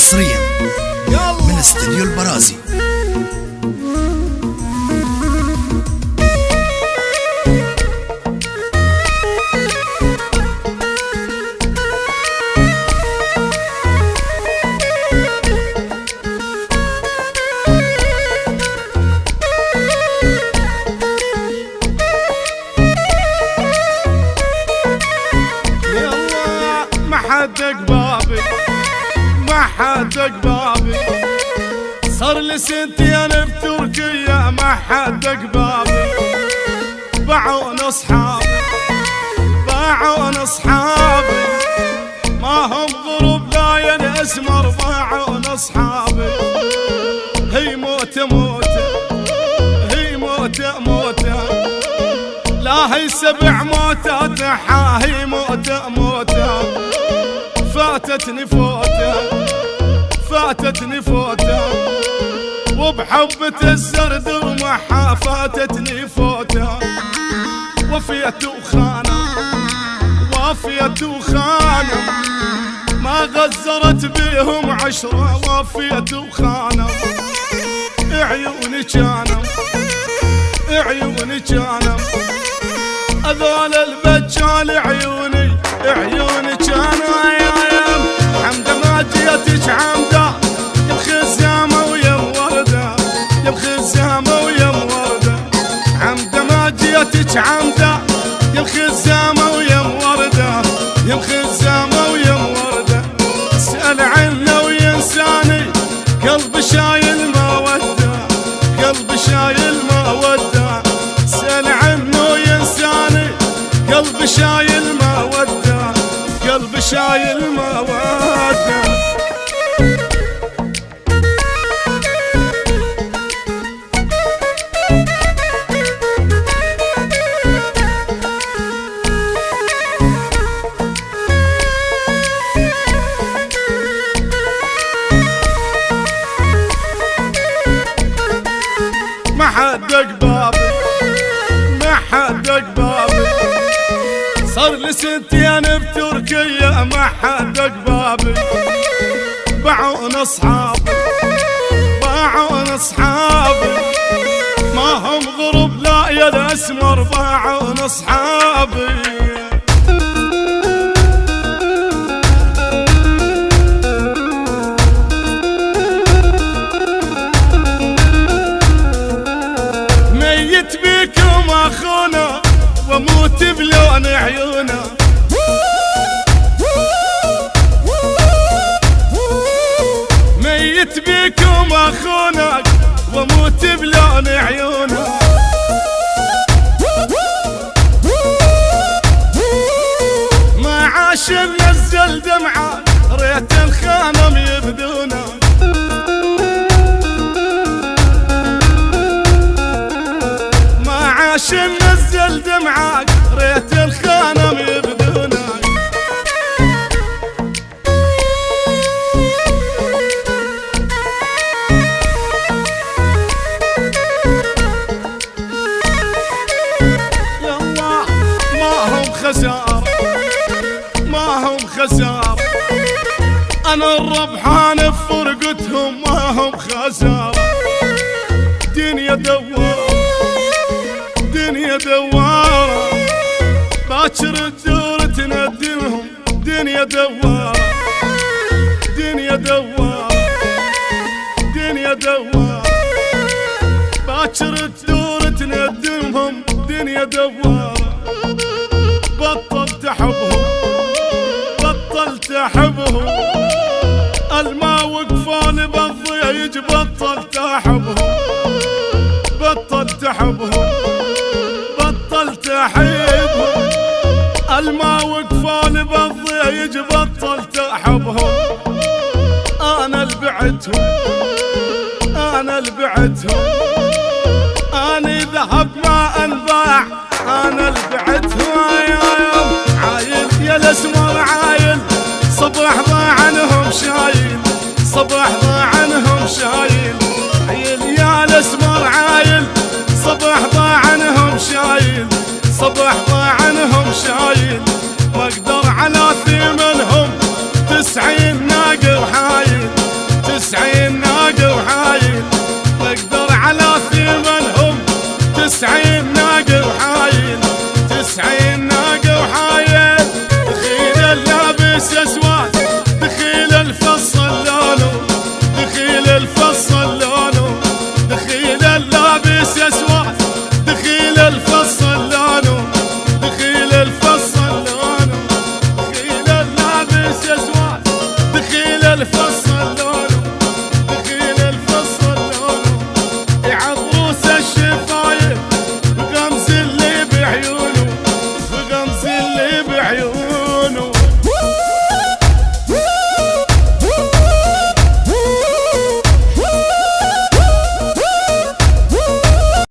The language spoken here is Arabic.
حصريا من استديو البرازي. حدق بابي ما حدق بابي، صار لي سنتين بتركيا ما حدق بابي. باعون اصحابي باعون اصحابي، ما هم غرب لاين اسمر. باعون اصحابي هي موته موته هي موته موته، لا هي 7 موتات هي موته موته. فاتتني فوته فاتتني فوته، وبحبة الزرد ومحا فاتتني فوته. وفيت وخانة وفيت وخانة، ما غزرت بيهم 10. وفيت وخانة عيوني كانوا عيوني كانوا، هذول البجال عيوني عيوني كانوا. حمده ما جيتك حمده يا بخزامه ويا مورده يا بخزامه ويا مورده. حمده ما جيتك حمده يا بخزامه ويا مورده يا بخزامه ويا مورده. اسال عنه وينساني قلبي شايل موده قلبي شايل موده. اسال عنه وينساني قلبي شايل موده قلبي شايل موده. ما حدق بابي ما حدق بابي، صار لي سنتين بتركيا ما حدق بابي. باعون اصحابي باعون اصحابي، ما هم غرب لا يا الاسمر. باعون اصحابي ميت بيكم اخونا واموت بلون عيونه. ميت بيكم اخونا واموت بلون عيونه. ما عاش نزل دمعه ريت الخانم يبدونه. ما عاش نزل دمعه ريت الخانم يبدونه. يلا ما هم خسارة ما هم خسارة، أنا الربحان بفرقتهم ما هم خسارة. دنيا دوارة دنيا دوارة، باكر الدور تندمهم. دنيا دوارة دنيا دوارة دنيا دوارة، باكر الدور تندمهم. دنيا دوارة بطلت احبهم بطلت احبهم، الما وقفوني بالضيج بطلت احبهم بطلت احبهم بطلت احبهم. الما وقفوني بالضيج بطلت احبهم. انا اللي بعتهم انا اللي بعتهم، اني ذهب ما انباع. انا اللي بعتهم